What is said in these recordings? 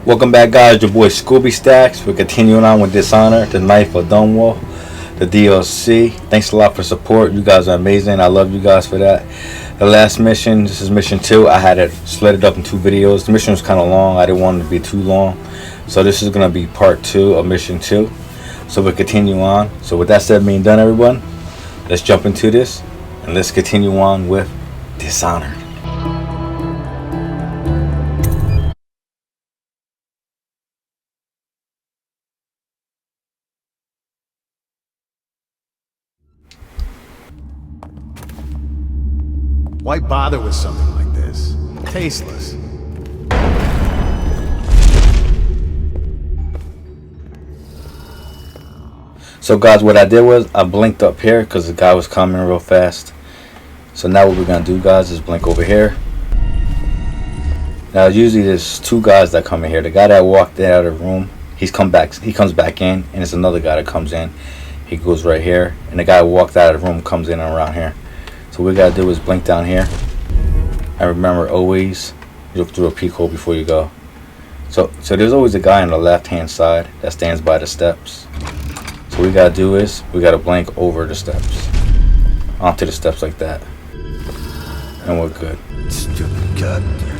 Welcome back, guys. Your boy Scooby Stacks. We're continuing on with Dishonored, the Knife of Dunwall, the DLC. Thanks a lot for support. You guys are amazing. I love you guys for that. The last mission, this is mission 2. I had it split it up in 2 videos. The mission was kind of long. I didn't want it to be too long. So this is going to be part 2 of mission 2. So we'll continue on. So with that said being done, everyone, let's jump into this and let's continue on with Dishonored. Why bother with something like this? Tasteless. So guys, what I did was I blinked up here because the guy was coming real fast. So now what we're going to do, guys, is blink over here. Now usually there's 2 guys that come in here. The guy that walked out of the room, he comes back in, and it's another guy that comes in. He goes right here, and the guy who walked out of the room comes in around here. So what we gotta do is blink down here. And remember, always look through a peek hole before you go. So there's always a guy on the left hand side that stands by the steps. So what we gotta do is we gotta blink over the steps, onto the steps like that, and we're good. Stupid goddamn.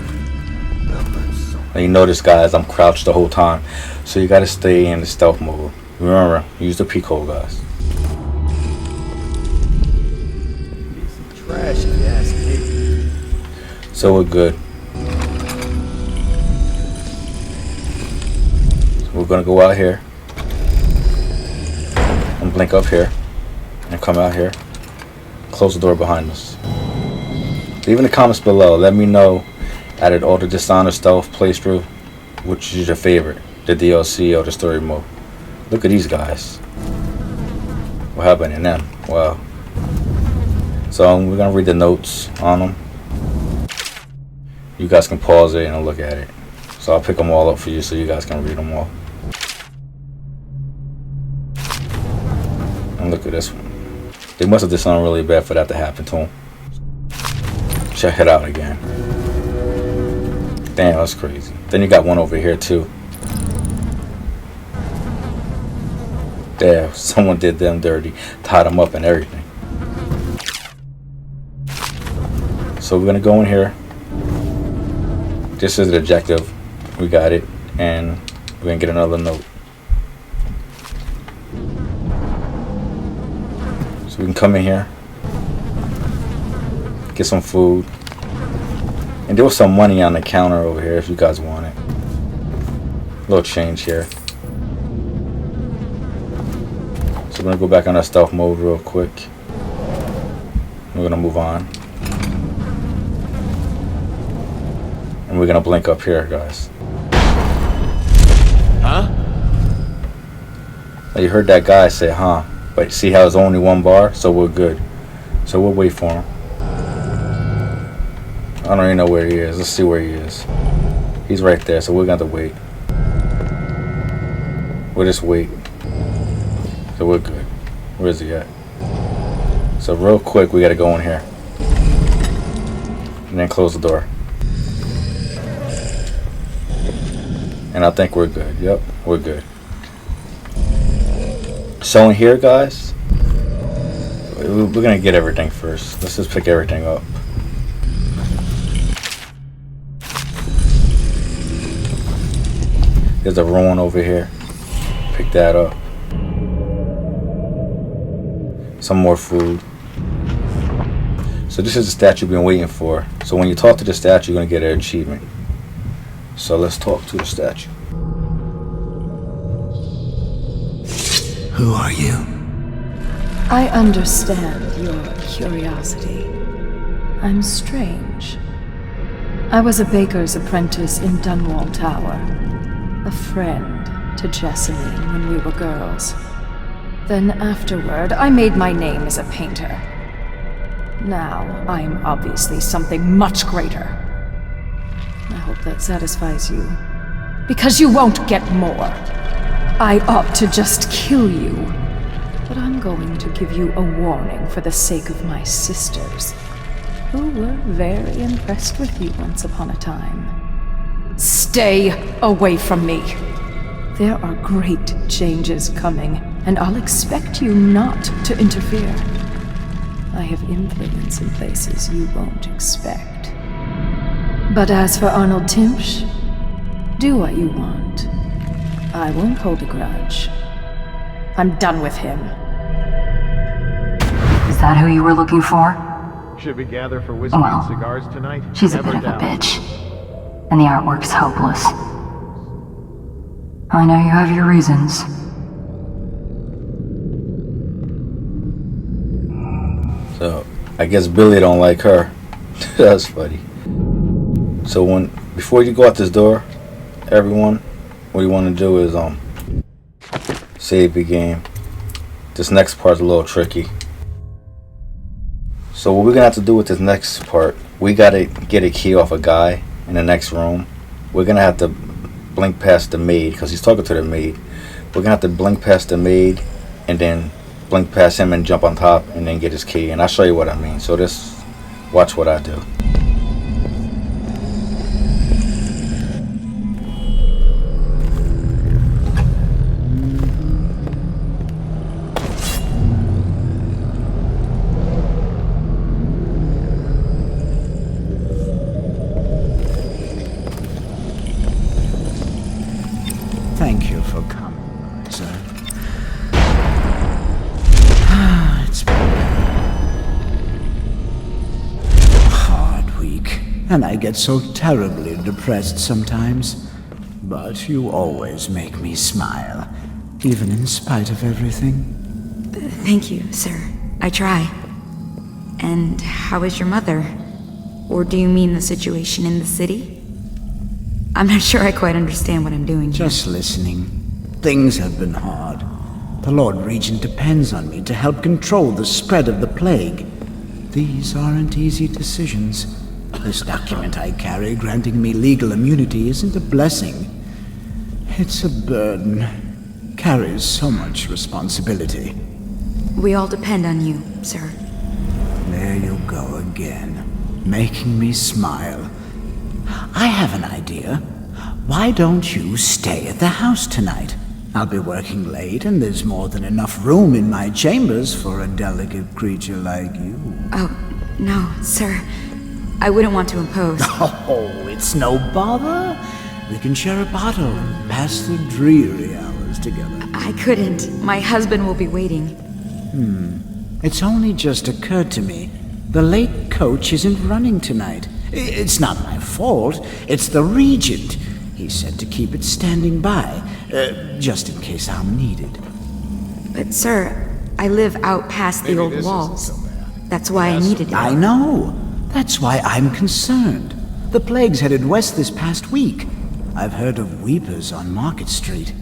And you notice, guys, I'm crouched the whole time, so you gotta stay in the stealth mode. Remember, use the peek hole, guys. Trashy ass kid. So we're good. So we're gonna go out here and blink up here and come out here. Close the door behind us. Leave in the comments below. Let me know, out of all the Dishonored stealth playthrough, which is your favorite, the DLC or the story mode. Look at these guys. What happened in them? Wow. So we're gonna read the notes on them. You guys can pause it and look at it. So I'll pick them all up for you so you guys can read them all. And look at this one. They must have done something really bad for that to happen to them. Check it out again. Damn, that's crazy. Then you got one over here too. Damn, someone did them dirty. Tied them up and everything. So we're gonna go in here. This is the objective. We got it, and we're gonna get another note. So we can come in here, get some food, and there was some money on the counter over here if you guys want it. A little change here. So we're gonna go back on our stealth mode real quick. We're gonna move on. And we're gonna blink up here, guys. Huh? Now you heard that guy say, huh? But see how it's only 1 bar? So we're good. So we'll wait for him. I don't even know where he is. Let's see where he is. He's right there, so we're gonna have to wait. We'll just wait. So we're good. Where is he at? So real quick, we gotta go in here. And then close the door. And I think we're good. Yep, we're good. So in here, guys, we're gonna get everything first. Let's just pick everything up. There's a ruin over here. Pick that up. Some more food. So this is the statue we've been waiting for. So when you talk to the statue, you're gonna get an achievement. So let's talk to the statue. Who are you? I understand your curiosity. I'm strange. I was a baker's apprentice in Dunwall Tower. A friend to Jessamine when we were girls. Then afterward, I made my name as a painter. Now, I'm obviously something much greater. I hope that satisfies you. Because you won't get more. I ought to just kill you. But I'm going to give you a warning for the sake of my sisters, who were very impressed with you once upon a time. Stay away from me. There are great changes coming, and I'll expect you not to interfere. I have influence in places you won't expect. But as for Arnold Timpsch, do what you want. I won't hold a grudge. I'm done with him. Is that who you were looking for? Should we gather for whiskey and cigars tonight? She's a Never bit of a doubt. bitch. And the artwork's hopeless. I know you have your reasons. So, I guess Billie don't like her. That's funny. So before you go out this door, everyone, what you want to do is save the game. This next part's a little tricky. So what we're gonna have to do with this next part, we gotta get a key off a guy in the next room. We're gonna have to blink past the maid, because he's talking to the maid. We're gonna have to blink past the maid and then blink past him and jump on top and then get his key. And I'll show you what I mean. So watch what I do. Thank you for coming, sir. It's been a hard week, and I get so terribly depressed sometimes. But you always make me smile, even in spite of everything. Thank you, sir. I try. And how is your mother? Or do you mean the situation in the city? I'm not sure I quite understand what I'm doing here. Just listening. Things have been hard. The Lord Regent depends on me to help control the spread of the plague. These aren't easy decisions. This document I carry granting me legal immunity isn't a blessing. It's a burden. Carries so much responsibility. We all depend on you, sir. There you go again, making me smile. I have an idea. Why don't you stay at the house tonight? I'll be working late, and there's more than enough room in my chambers for a delicate creature like you. Oh, no, sir. I wouldn't want to impose. Oh, it's no bother. We can share a bottle and pass the dreary hours together. I couldn't. My husband will be waiting. It's only just occurred to me. The late coach isn't running tonight. It's not my fault. It's the Regent. He said to keep it standing by, just in case I'm needed. But, sir, I live out past the old walls. That's why I needed it. I know. That's why I'm concerned. The plague's headed west this past week. I've heard of weepers on Market Street,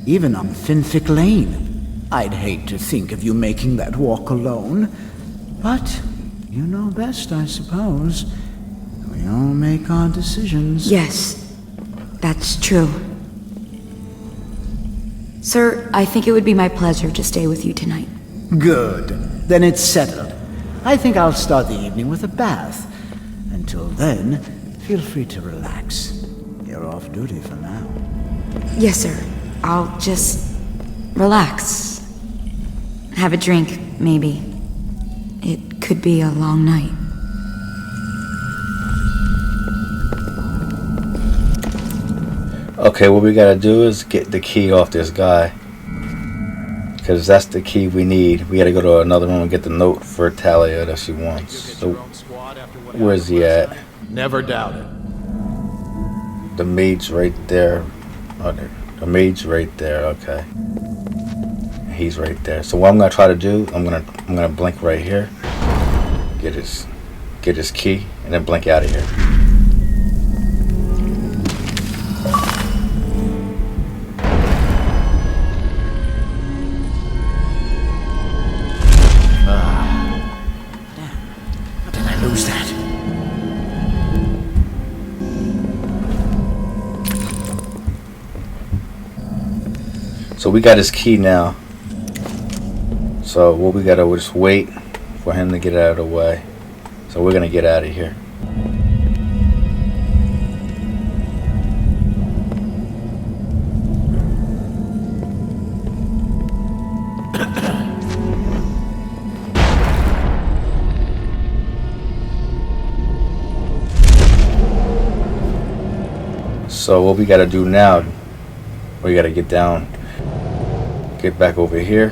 even on Finfic Lane. I'd hate to think of you making that walk alone, but you know best, I suppose. We all make our decisions. Yes, that's true. Sir, I think it would be my pleasure to stay with you tonight. Good. Then it's settled. I think I'll start the evening with a bath. Until then, feel free to relax. You're off duty for now. Yes, sir. I'll just relax. Have a drink, maybe. It could be a long night. Okay, what we gotta do is get the key off this guy, because that's the key we need. We gotta go to another room and get the note for Talia that she wants. So, where's he at? Never doubt it. The maid's right there. Oh, the maid's right there. Okay, he's right there. So what I'm gonna try to do, I'm gonna blink right here, get his key, and then blink out of here. Lose that. So we got his key now. So what we gotta just wait for him to get out of the way. So we're gonna get out of here. So what we gotta do now, we gotta get down, get back over here.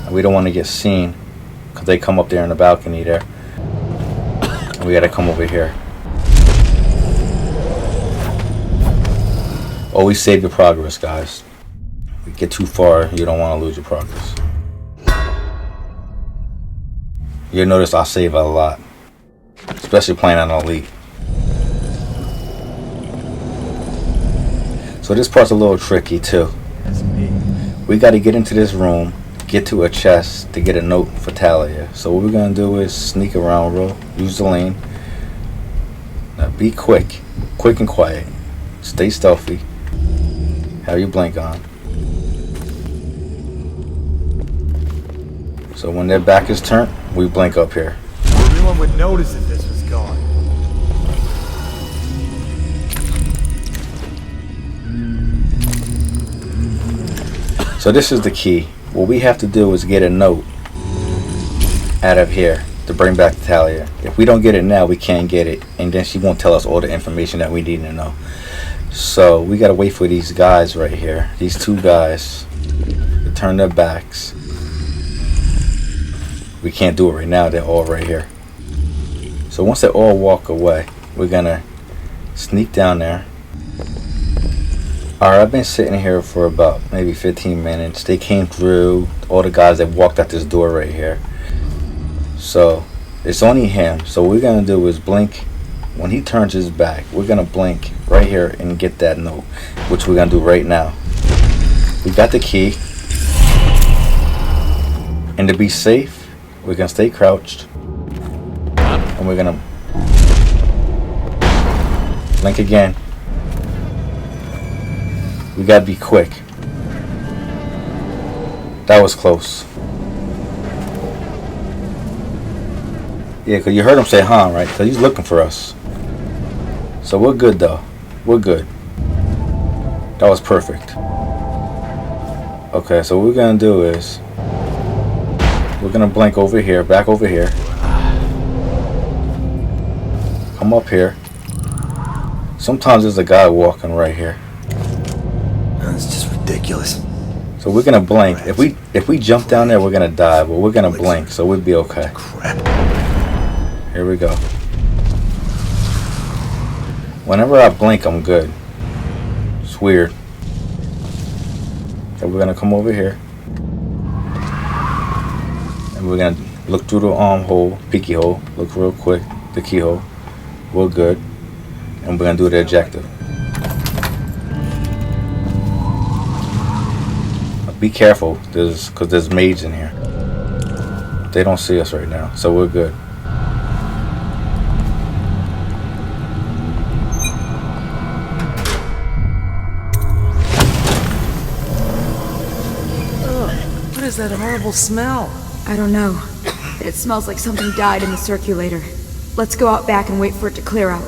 We don't want to get seen because they come up there in the balcony there. And we gotta come over here. Always save your progress, guys. If you get too far, you don't want to lose your progress. You'll notice I save a lot, especially playing on Elite. So this part's a little tricky too. We got to get into this room, get to a chest to get a note for Talia. So what we're gonna do is sneak around, use the lane. Now be quick and quiet. Stay stealthy. Have your blink on. So when their back is turned, we blink up here. Everyone would notice if this was gone. So this is the key. What we have to do is get a note out of here to bring back to Talia. If we don't get it now, we can't get it, and then she won't tell us all the information that we need to know. So we gotta wait for these guys right here, these two guys, to turn their backs. We can't do it right now, they're all right here. So once they all walk away, we're gonna sneak down there. Alright, I've been sitting here for about maybe 15 minutes. They came through, all the guys that walked out this door right here. So it's only him. So what we're gonna do is blink. When he turns his back, we're gonna blink right here and get that note, which we're gonna do right now. We got the key. And to be safe, we're gonna stay crouched. And we're gonna blink again. We gotta be quick. That was close. Yeah, because you heard him say Han, right? Because he's looking for us. So we're good though. We're good. That was perfect. Okay, so what we're gonna do is we're gonna blink over here, back over here. Come up here. Sometimes there's a guy walking right here. That's just ridiculous. So we're gonna blink. If we jump down there, we're gonna die, but we're gonna blink, so we'll be okay. Crap. Here we go. Whenever I blink, I'm good. It's weird. So we're gonna come over here. And we're gonna look through the armhole, peeky hole, look real quick, the keyhole. We're good. And we're gonna do the objective. Be careful, because there's maids in here. They don't see us right now, so we're good. What is that horrible smell? I don't know, but it smells like something died in the circulator. Let's go out back and wait for it to clear out.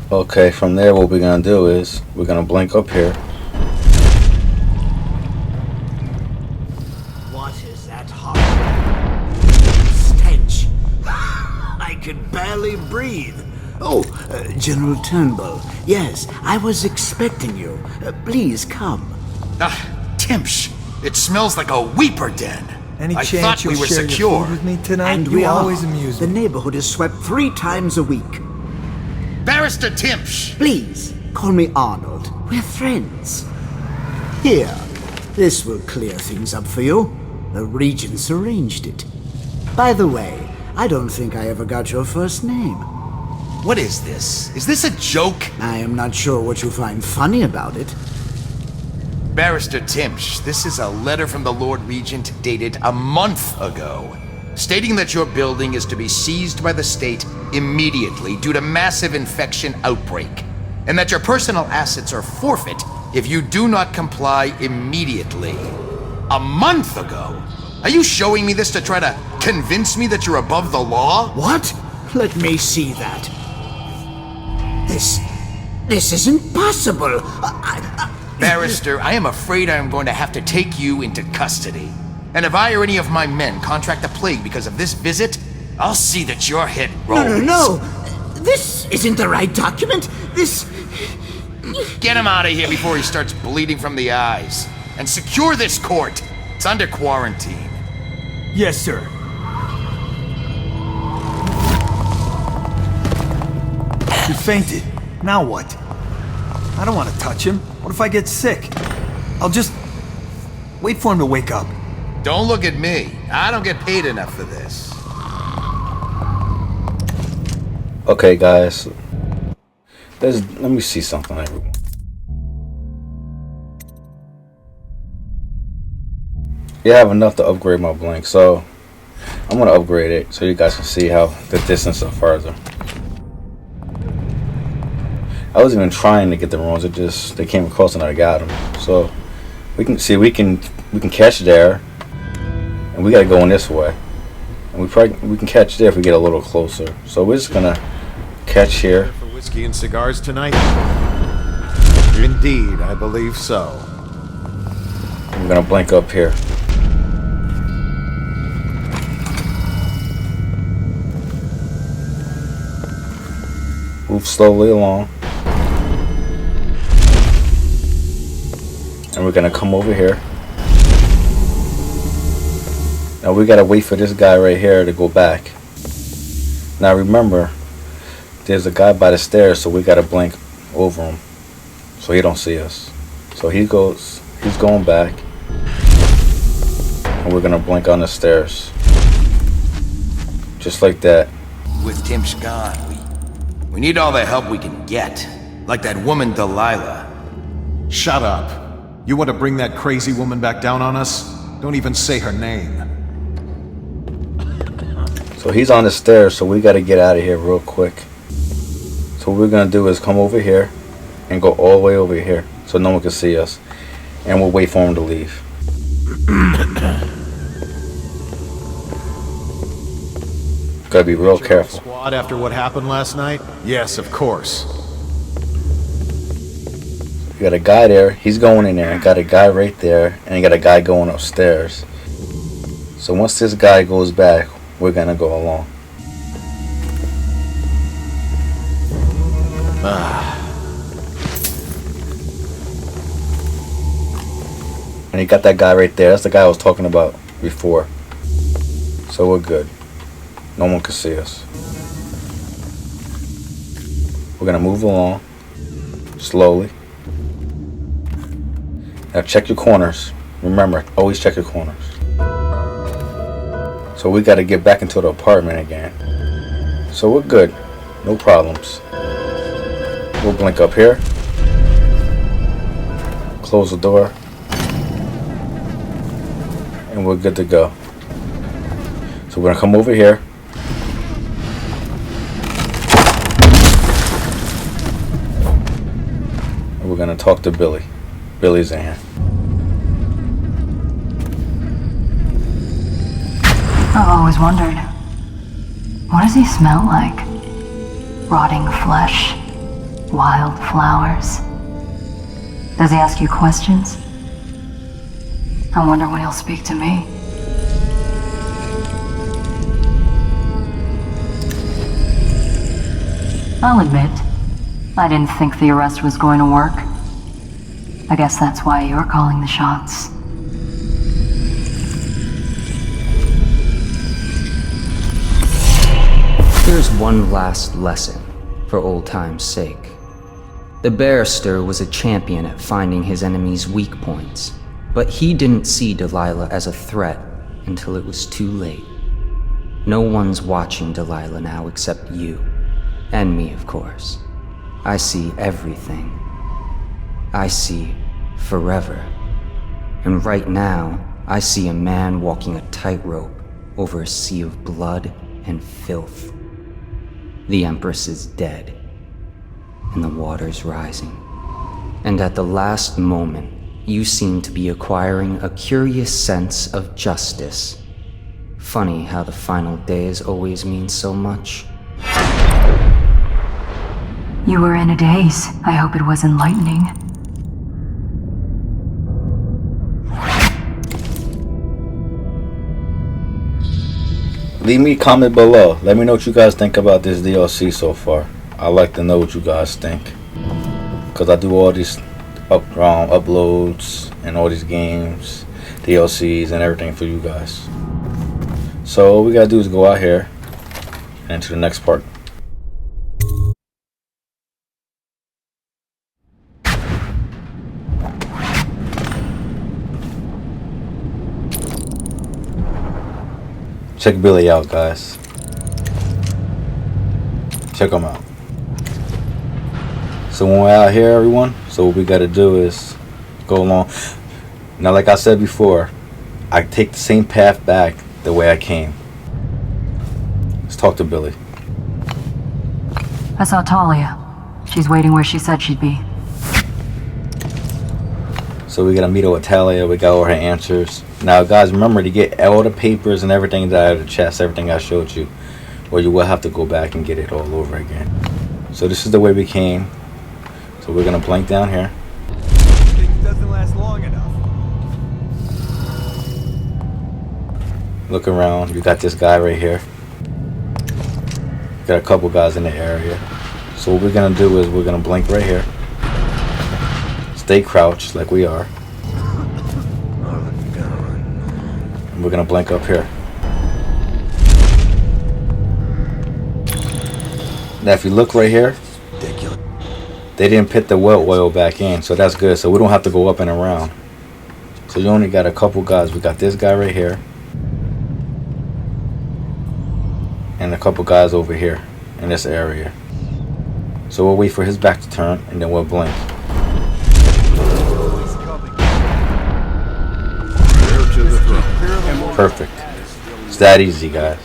Okay, from there what we're gonna do is we're gonna blink up here. What is that horrible stench? I can barely breathe. Oh, General Turnbull. Yes, I was expecting you. Please come. Timsh, it smells like a weeper den. Any I chance thought we you'll were share your secure. food with me tonight? And you we always are. amuse The me. neighborhood is swept 3 times a week. Barrister Timsh! Please, call me Arnold. We're friends. Here, this will clear things up for you. The Regents arranged it. By the way, I don't think I ever got your first name. What is this? Is this a joke? I am not sure what you find funny about it. Barrister Timsh, this is a letter from the Lord Regent dated a month ago, stating that your building is to be seized by the state immediately due to massive infection outbreak, and that your personal assets are forfeit if you do not comply immediately. A month ago? Are you showing me this to try to convince me that you're above the law? What? Let me see that. This isn't possible. Barrister, I am afraid I am going to have to take you into custody. And if I or any of my men contract the plague because of this visit, I'll see that your head rolls. No. This isn't the right document. Get him out of here before he starts bleeding from the eyes. And secure this court. It's under quarantine. Yes, sir. He fainted. Now what? I don't want to touch him. What if I get sick? I'll just wait for him to wake up. Don't look at me. I don't get paid enough for this. Okay, guys. Let me see something, everyone. Yeah, I have enough to upgrade my blink, so I'm gonna upgrade it so you guys can see how the distance is further. I wasn't even trying to get the runes; they came across and I got them. So we can catch there, and we gotta go in this way, and we can catch there if we get a little closer. So we're just gonna catch here. For whiskey and cigars tonight? Indeed, I believe so. We're gonna blink up here. Move slowly along. And we're gonna come over here. Now we gotta wait for this guy right here to go back. Now remember, there's a guy by the stairs, so we gotta blink over him so he don't see us. So he's going back. And we're gonna blink on the stairs. Just like that. With Timsh gone, we need all the help we can get. Like that woman Delilah. Shut up. You want to bring that crazy woman back down on us? Don't even say her name. So he's on the stairs, so we gotta get out of here real quick. So what we're gonna do is come over here and go all the way over here so no one can see us. And we'll wait for him to leave. Gotta be real careful. Squad after what happened last night? Yes, of course. You got a guy there, he's going in there, and got a guy right there, and you got a guy going upstairs. So once this guy goes back, we're gonna go along. And you got that guy right there, that's the guy I was talking about before. So we're good. No one can see us. We're gonna move along slowly. Now check your corners. Remember, always check your corners. So we gotta get back into the apartment again. So we're good. No problems. We'll blink up here. Close the door. And we're good to go. So we're gonna come over here. And we're gonna talk to Billie. Billie's in here. I've always wondered, what does he smell like? Rotting flesh? Wild flowers? Does he ask you questions? I wonder when he'll speak to me. I'll admit, I didn't think the arrest was going to work. I guess that's why you're calling the shots. Here's one last lesson, for old time's sake. The barrister was a champion at finding his enemy's weak points, but he didn't see Delilah as a threat until it was too late. No one's watching Delilah now except you. And me, of course. I see everything. I see forever. And right now, I see a man walking a tightrope over a sea of blood and filth. The Empress is dead, and the water's rising. And at the last moment, you seem to be acquiring a curious sense of justice. Funny how the final days always mean so much. You were in a daze. I hope it was enlightening. Leave me a comment below. Let me know what you guys think about this DLC so far. I'd like to know what you guys think, because I do all these uploads and all these games, DLCs and everything for you guys. So all we gotta do is go out here and into the next part. Check Billie out, guys. Check him out. So when we're out here, everyone, so what we gotta do is go along. Now, like I said before, I take the same path back the way I came. Let's talk to Billie. I saw Talia. She's waiting where she said she'd be. So we gotta meet her with Talia. We got all her answers. Now, guys, remember to get all the papers and everything that I had to chest, everything I showed you, or you will have to go back and get it all over again. So this is the way we came. So we're gonna blank down here. It doesn't last long enough. Look around. You got this guy right here. Got a couple guys in the area. So what we're gonna do is we're gonna blink right here. Stay crouched like we are. And we're gonna blink up here. Now if you look right here, they didn't put the well oil back in, so that's good. So we don't have to go up and around. So you only got a couple guys. We got this guy right here. And a couple guys over here in this area. So we'll wait for his back to turn and then we'll blink. Perfect. It's that easy, guys.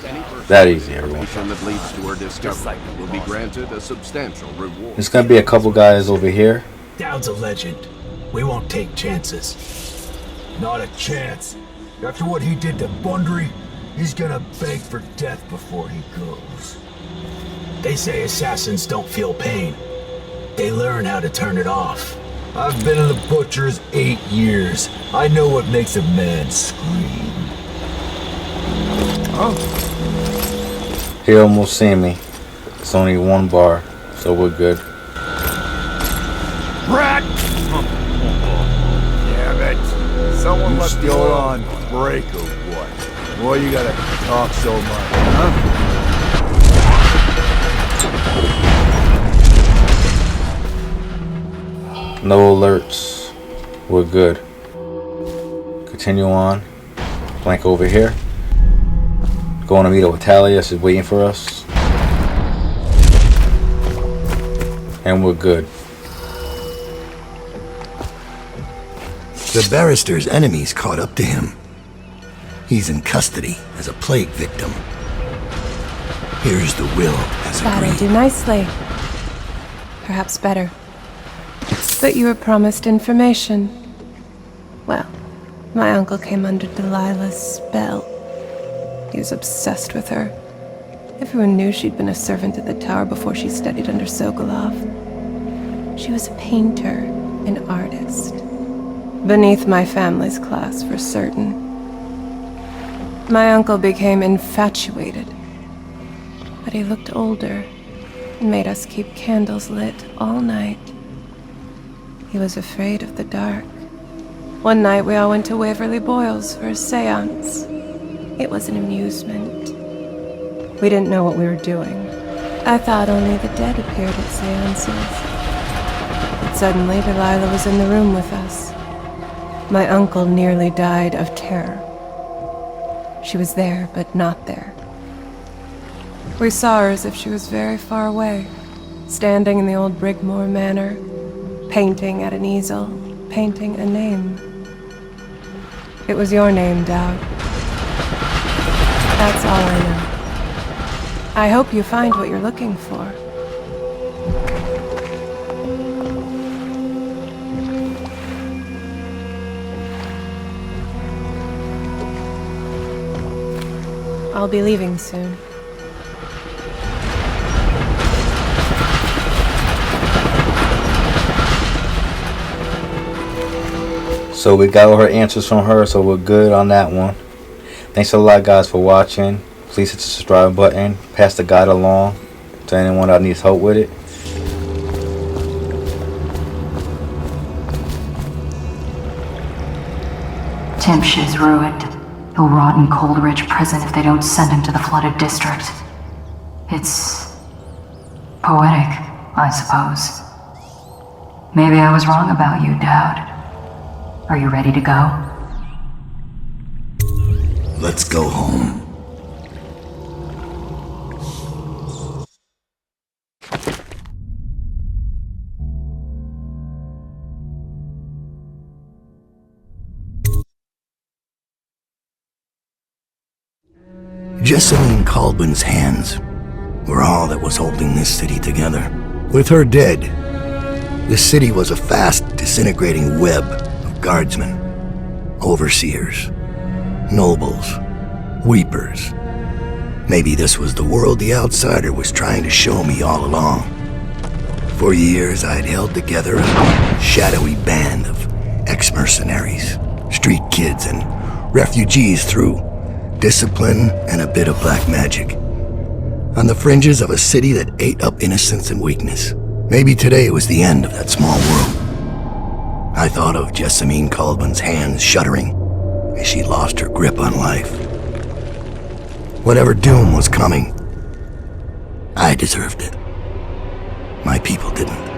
That easy, everyone. That leads to her discovery will be granted a substantial reward. There's gonna be a couple guys over here. Dowd's a legend. We won't take chances. Not a chance. After what he did to Bundry, he's gonna beg for death before he goes. They say assassins don't feel pain. They learn how to turn it off. I've been in the butcher's 8 years. I know what makes a man scream. Oh. He almost seen me. It's only one bar, so we're good. Rat! Damn it. Someone left the oil on break or what? Boy, you gotta talk so much, huh? No alerts. We're good. Continue on. Blank over here. Going to meet up with Talia. She's waiting for us. And we're good. The barrister's enemies caught up to him. He's in custody as a plague victim. Here's the will as That'll agreed. do nicely. Perhaps better. But you were promised information. Well, my uncle came under Delilah's spell. He was obsessed with her. Everyone knew she'd been a servant at the tower before she studied under Sokolov. She was a painter, an artist. Beneath my family's class, for certain. My uncle became infatuated. But he looked older and made us keep candles lit all night. He was afraid of the dark. One night we all went to Waverly Boyle's for a seance. It was an amusement. We didn't know what we were doing. I thought only the dead appeared at seances. But suddenly Delilah was in the room with us. My uncle nearly died of terror. She was there, but not there. We saw her as if she was very far away, standing in the old Brigmore Manor, painting at an easel, painting a name. It was your name, Dowd. That's all I know. I hope you find what you're looking for. I'll be leaving soon. So we got all her answers from her, so we're good on that one. Thanks a lot, guys, for watching. Please hit the subscribe button. Pass the guide along to anyone that needs help with it. Timsh is ruined. He'll rot in Coldridge prison if they don't send him to the flooded district. It's poetic, I suppose. Maybe I was wrong about you, Dowd. Are you ready to go? Let's go home. Jessamine Kaldwin's hands were all that was holding this city together. With her dead, the city was a fast disintegrating web of guardsmen, overseers, nobles, weepers. Maybe this was the world the outsider was trying to show me all along. For years, I'd held together a shadowy band of ex-mercenaries, street kids, and refugees through discipline and a bit of black magic. On the fringes of a city that ate up innocence and weakness. Maybe today was the end of that small world. I thought of Jessamine Kaldwin's hands shuddering as she lost her grip on life. Whatever doom was coming, I deserved it. My people didn't.